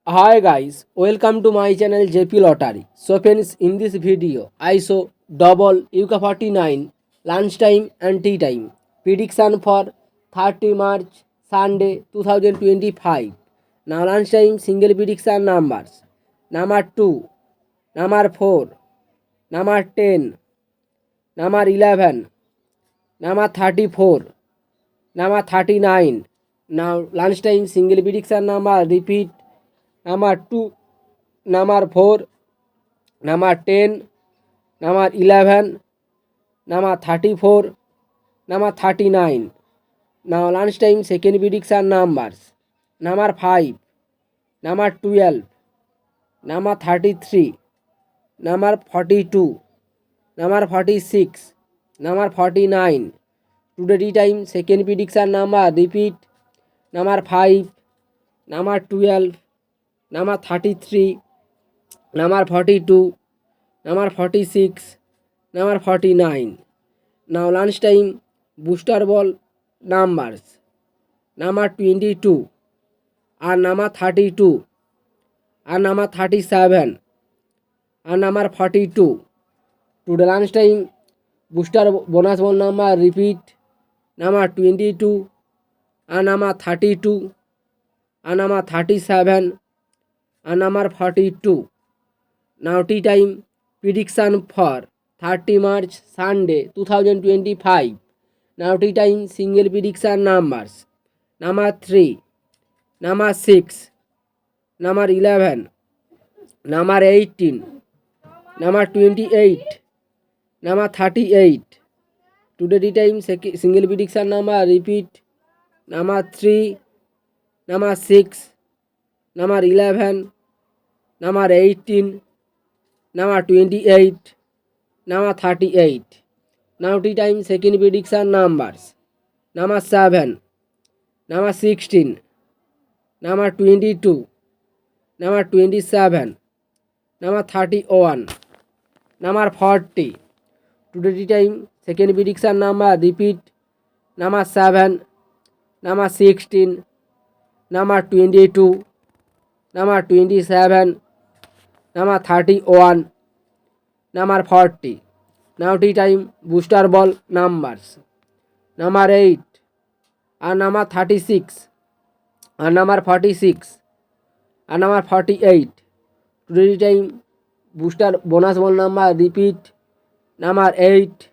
Hi guys, welcome to my channel JP Lottery. So friends, in this video, I show double UK 49 lunchtime and tea time prediction for 30 March Sunday 2025. Now lunchtime single prediction numbers: number 2, number 4, number 10, number 11, number 34, number 39. Now lunchtime single prediction number repeat: number 2, number 4, number 10, number 11, number 34, number 39. Now lunchtime second prediction numbers: number 5, number 12, number 33, number 42, number 46, number 49. Today time second prediction number repeat: number 5, number 12, number 33, number 42, number 46, number 49. Now lunchtime booster ball numbers: number 22 and number 32 and number 37 and number 42. Today lunchtime booster bonus ball number repeat: number 22 and number 32 and number 37 and number 42. Now tea time prediction for 30 March Sunday 2025. Now tea time single prediction numbers: number 3, number 6, number 11, number 18, number 28, number 38. Today tea time single prediction number repeat: number 3, number 6, number 11, number 18, number 28, number 38. Now tea time second prediction numbers: number 7, number 16, number 22, number 27, number 31, number 40. Today tea time second prediction number repeat: number 7, number 16, number 22, number 27, number 31, number 40. Now tea time booster ball numbers: number 8 and number 36 and number 46 and number 48. Today tea time booster bonus ball number repeat: number 8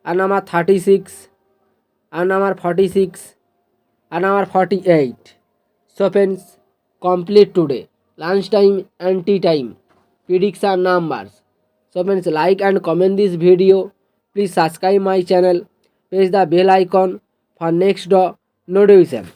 and number 36 and number 46 and number 48. So friends, complete today lunchtime and tea time prediction numbers. So friends, like and comment this video. Please subscribe my channel. Press the bell icon for next notification.